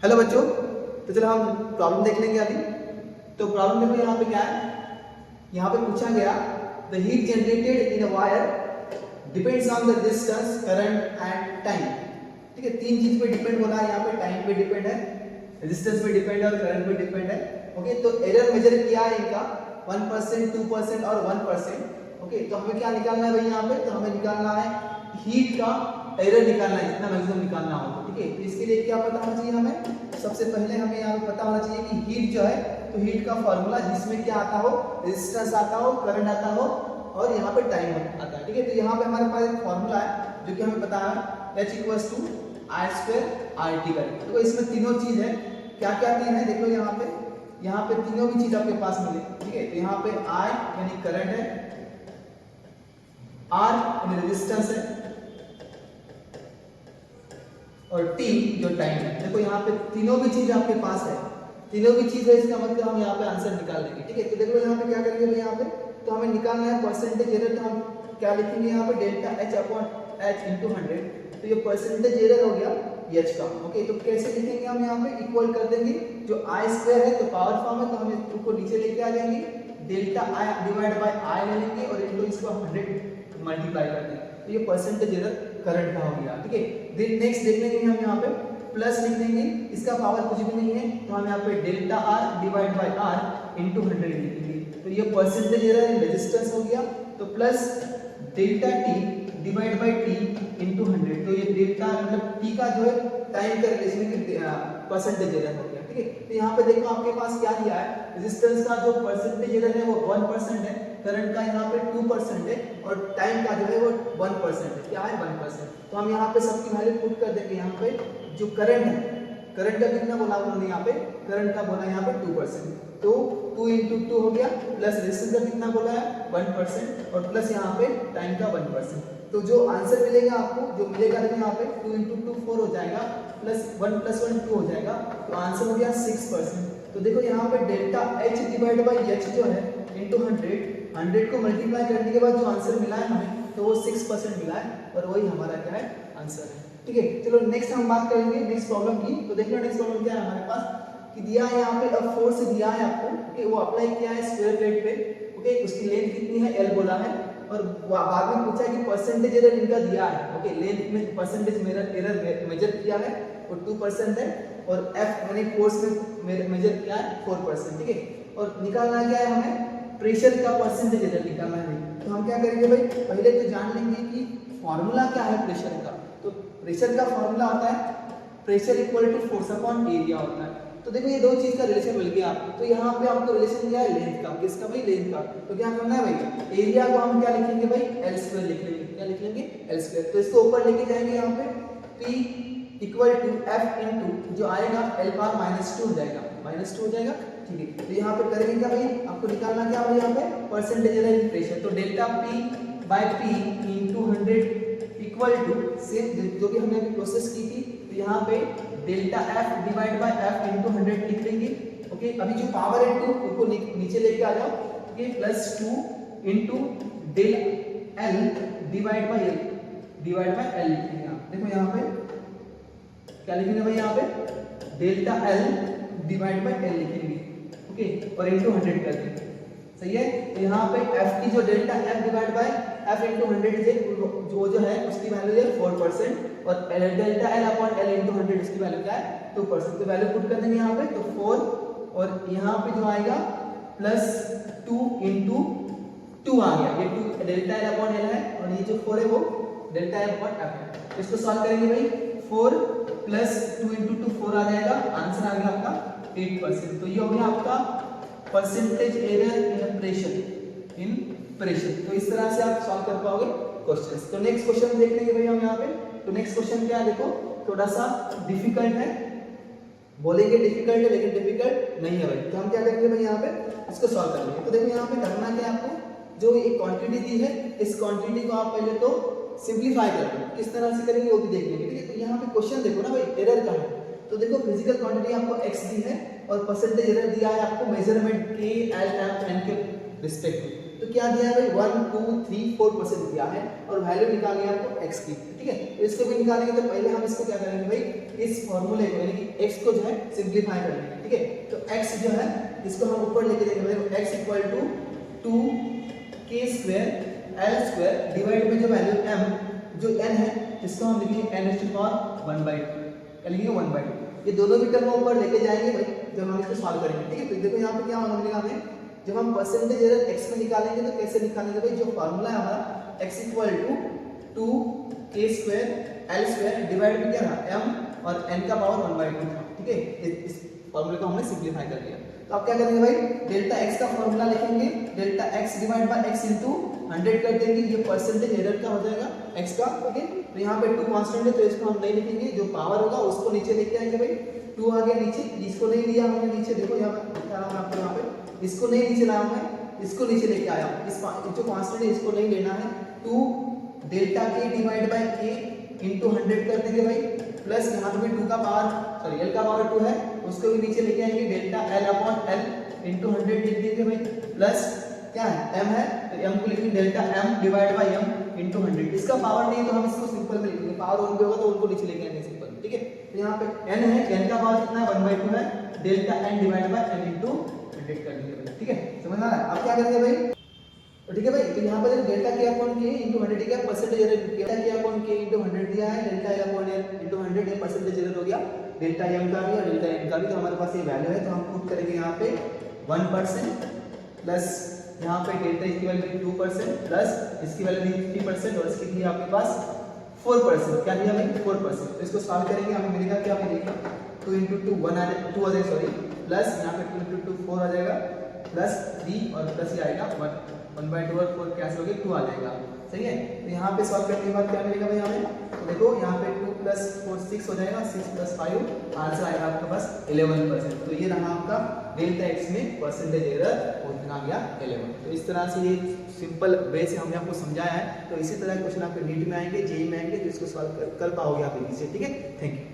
Hello बच्चों, तो चलो हम प्रॉब्लम देख लेंगे अभी। तो प्रॉब्लम देखो यहाँ पे क्या है। यहाँ पे पूछा गया the heat generated in a wire depends on the resistance, current and time. ठीक है, तीन चीज पे डिपेंड हो रहा है। यहाँ पे टाइम पे डिपेंड है, रेजिस्टेंस पे डिपेंड है और करंट पे डिपेंड है। ओके, तो एरर मेजर किया है इनका 1%, 2% और 1%। ओके, तो हमें क्या निकालना है भाई यहाँ पे? तो हमें निकालना है हीट का एरर निकालना है, जितना मैक्सिमम निकालना हो। ठीक है, तो इसके लिए क्या पता होना चाहिए हमें? सबसे पहले हमें यहाँ पे पता होना चाहिए कि हीट जो है, तो हीट का फॉर्मूला जिसमें क्या आता हो, रेजिस्टेंस आता हो, करंट आता हो और यहाँ पे टाइम आता है। ठीक है, तो यहाँ पे हमारे पास एक फॉर्मूला है जो कि हमें पता है H = I² RT करके। तो इसमें तीनों चीज है। क्या क्या तीन है देखो यहाँ पे तीनों भी चीज आपके पास मिले। ठीक है, तो यहाँ पे I यानी करंट है, R यानी रेजिस्टेंस है और T जो टाइम है। देखो यहाँ पे तीनों भी चीज आपके पास है, तीनों भी चीज है, इसका मतलब हम यहाँ पे आंसर निकाल लेंगे। ठीक है, तो देखो यहाँ पे क्या करेंगे भाई, यहाँ पे तो हमें निकालना है परसेंटेज एरर। तो हम क्या लिखेंगे यहाँ पे? Delta H/H × 100। तो ये परसेंटेज एरर हो गया H का। ओके, तो कैसे लिखेंगे हम? यहाँ पे इक्वल कर देंगे, जो I² है तो पावर फॉर्म है, तो हम इसको नीचे लेके आ जाएंगे, delta I divide by I ले लेंगे और इनको इसको 100 मल्टीप्लाई कर देंगे। तो ये परसेंटेज एरर करंट का हो गया। ठीक है, देन नेक्स्ट देख लेंगे हम यहाँ पे प्लस लिख देंगे, इसका पावर कुछ भी नहीं है, तो हम यहाँ पे delta R divide by R × 100 लिखेंगे। तो ये परसेंटेज एरर इन रेजिस्टेंस हो गया। तो plus delta T divide by T × 100। तो ये डेल्टा मतलब T का जो है टाइम का रिलेशन परसेंटेज एरर हो गया। ठीक है, तो यहाँ पे देखो आपके पास क्या दिया है, रेजिस्टेंस का जो परसेंटेज एरर है वो 1% है, करंट का यहाँ पे 2% है और टाइम का जो है वो 1% है। क्या है? 1%। तो हम यहाँ पे सबकी वैल्यू पुट कर देंगे। यहाँ पे जो करंट है, करंट का कितना बोला उन्होंने? यहाँ पे करंट का बोला यहाँ पे 2%। तो 2 × 2 हो गया, प्लस रेजिस्टेंस का कितना बोला है? 1% और प्लस यहाँ पे टाइम का 1%। तो जो आंसर मिलेगा आपको, जो मिलेगा देखो यहाँ पे 2 × 2 4 हो जाएगा, प्लस 1 + 1 2 हो जाएगा, तो आंसर हो गया 6%। तो देखो यहाँ पे delta H divide by H जो है इंटू 100 को मल्टीप्लाई करने के बाद जो आंसर मिला है हमें, तो वो 6% मिला है और वही हमारा क्या है? आंसर है। ठीक है, चलो नेक्स्ट हम बात करेंगे नेक्स्ट प्रॉब्लम की। तो देख लो नेक्स्ट प्रॉब्लम क्या है हमारे पास, कि दिया है यहाँ पे अब फोर्स दिया है आपको। ओके, वो अप्लाई किया है स्क्वायर प्लेट पे। ओके, उसकी लेंथ कितनी है? L बोला है और बाद में पूछा है कि परसेंटेज एरर इनका दिया है। ओके, लेंथ में परसेंटेज एरर मेजर किया है वो 2% है और F यानी फोर्स में मेजर किया है 4%। ठीक है, और निकालना क्या है हमें? प्रेशर का परसेंटेज एरर निकालना है। तो हम क्या करेंगे भाई, पहले तो जान लेंगे कि फॉर्मूला क्या है प्रेशर का। तो प्रेशर का फॉर्मूला होता है pressure equal to force upon area होता है। तो देखो ये दो चीज का रिलेशन मिल गया आपको। तो यहाँ पे आपको रिलेशन दिया है लेंथ का। किसका भाई? लेंथ का। तो क्या करना है भाई, एरिया को हम क्या लिखेंगे भाई? L² लिख लेंगे। क्या लिख लेंगे? L²। तो इसको ऊपर लेके जाएंगे, यहाँ पे P = F × जो आएगा L⁻² हो जाएगा, -2 हो जाएगा। ठीक है, तो यहाँ पे करेंगे क्या भाई, आपको निकालना क्या भाई यहाँ पे? Percentage error in pressure. तो delta P/P × 100 equal to same जो कि हमने अभी प्रोसेस की थी। तो यहाँ पे delta F divide by F × 100 लिख लेंगे। ओके, अभी जो पावर है 2 उसको नीचे लेके आ जाओ। Okay, +2 × del L divide by L लिखेंगे आप। देखो यहाँ पे क्या लिखेंगे भाई? यहाँ पे delta L divide by L लिखेंगे। ओके, और × 100 कर देंगे। सही है, तो यहाँ पे F की जो delta F divide by F × 100 जो है उसकी वैल्यू है 4% और डेल्टा L/L × 100 उसकी वैल्यू क्या है? 2%। तो वैल्यू पुट कर देंगे यहाँ पे, तो 4 और यहाँ पे जो आएगा +2 × 2 आ गया। ये 2 डेल्टा L/L है और ये जो 4 है वो डेल्टा L/F है। इसको सॉल्व करेंगे भाई, 4 + 2 × 2 4 आ जाएगा, आंसर आ गया आपका 8%। तो ये हो गया आपका परसेंटेज एरर इन प्रेशर। तो इस तरह से आप सॉल्व कर पाओगे क्वेश्चंस। तो नेक्स्ट क्वेश्चन देख लेंगे भाई हम यहाँ पे। तो नेक्स्ट क्वेश्चन क्या है देखो, थोड़ा सा डिफिकल्ट है, बोलेंगे डिफिकल्ट है लेकिन डिफिकल्ट नहीं है भाई। तो हम क्या करेंगे भाई यहाँ पे इसको सॉल्व करेंगे। तो देखो यहाँ पे करना क्या है आपको, जो एक क्वांटिटी दी है इस क्वांटिटी को आप पहले तो सिंप्लीफाई कर लो। किस तरह से करेंगे वो भी देख लेंगे। ठीक है, तो यहाँ पे क्वेश्चन देखो ना भाई, एरर का है। तो देखो फिजिकल क्वांटिटी आपको x दी है और परसेंटेज एरर दिया है आपको measurement k, l, m, n के रिस्पेक्ट में। तो क्या दिया है भाई? 1 2 3 4% दिया है और वैल्यू निकालनी है आपको x की। ठीक है। तो इसको भी निकालेंगे तो पहले हम इसको क्या करेंगे भाई, इस फॉर्मूले को यानी कि x को जो है सिंपलीफाई कर लेंगे, ठीक है। तो x जो है इसको हम ऊपर लेके जाएंगे भाई, x equal to 2k square l square divide में जो वैल्यू m जो n है इसको हम लिखेंगे n टू पावर 1/2, क्या लिखेंगे 1/2। ये दोनों भी टर्म ऊपर लेके जाएंगे भाई जब हम इसको सॉल्व करेंगे, ठीक है। तो देखो यहाँ पे क्या मिलेगा हमें, जब हम परसेंटेज एरर x में निकालेंगे तो कैसे निकालेंगे भाई, जो फार्मूला है हमारा x equal to 2k square l square divide में क्या रहा m और n का पावर 1/2 था, ठीक है। इस फार्मूले को हमने सिंपलीफाई कर लिया। तो आप क्या करेंगे भाई, डेल्टा x का फार्मूला लिखेंगे, delta x divide by x into 100 कर देंगे, ये परसेंटेज एरर का हो जाएगा x का, ठीक है। तो यहाँ पे 2 कांस्टेंट है तो इसको हम नहीं लिखेंगे, जो पावर होगा उसको नीचे लेके आएंगे भाई, 2 आ गया नीचे, इसको नहीं लिया हमने नीचे, देखो यहाँ पे लिखा रहा हूं आपको, यहाँ पे इसको नहीं नीचे लाया मैं, इसको नीचे लेके आया हूं, इस जो कांस्टेंट है इसको नहीं लेना है। 2 delta k divide by k into 100 कर देंगे भाई, प्लस यहाँ पे 2 का पावर सॉरी l का पावर 2 है उसको भी नीचे लेके आएंगे, delta l upon l into 100 लिख देंगे भाई, प्लस क्या है m है तो m को लिखेंगे delta m divide by m into 100। इसका पावर नहीं है तो हम इसको सिंपल में लिखेंगे, पावर ऑन पे होगा तो उनको नीचे लेके आएंगे सिंपल में, ठीक है। तो यहाँ पे n है, n का पावर कितना है 1/2 है, delta n divide by n into 100 कर देंगे भाई, ठीक है। समझ आ रहा है। अब क्या करेंगे भाई, तो ठीक है भाई, तो यहाँ पे delta k upon k into 100 ठीक है, percentage error delta k upon k into 100 दिया है, delta l upon l into 100 ये परसेंटेज एरर हो गया, डेल्टा m का भी और डेल्टा n का भी। तो हमारे पास ये वैल्यू है तो हम पुट करेंगे यहाँ पे 1% प्लस यहाँ पे डेल्टा इसकी वैल्यू 2% प्लस इसकी वैल्यू 3% और इसकी थी आपके पास 4%, क्या दिया भाई 4%। तो इसको सॉल्व करेंगे हमें मिलेगा क्या, हमें देखा 2 into 2 1 आ जाएगा, 2 आ जाएगा सॉरी, प्लस यहाँ पे 2 into 2 4 आ जाएगा, प्लस 3 और प्लस ये आएगा 1/2 और 4 कैंसिल हो गए 2 आ जाएगा, सही है। तो यहाँ पे सॉल्व करने के बाद क्या मिलेगा भाई हमें, तो देखो यहाँ पे 2 + 4 6 हो जाएगा, 6 + 5 आंसर आएगा आपके पास 11%। तो ये रहा आपका डेल्टा x में परसेंटेज एरर उतना गया 11। तो इस तरह से ये सिंपल वे से हमने आपको समझाया है। तो इसी तरह क्वेश्चन आपके नीट में आएंगे, जेई में आएंगे, तो इसको सॉल्व कर पाओगे आप इजी से, ठीक है। Thank you.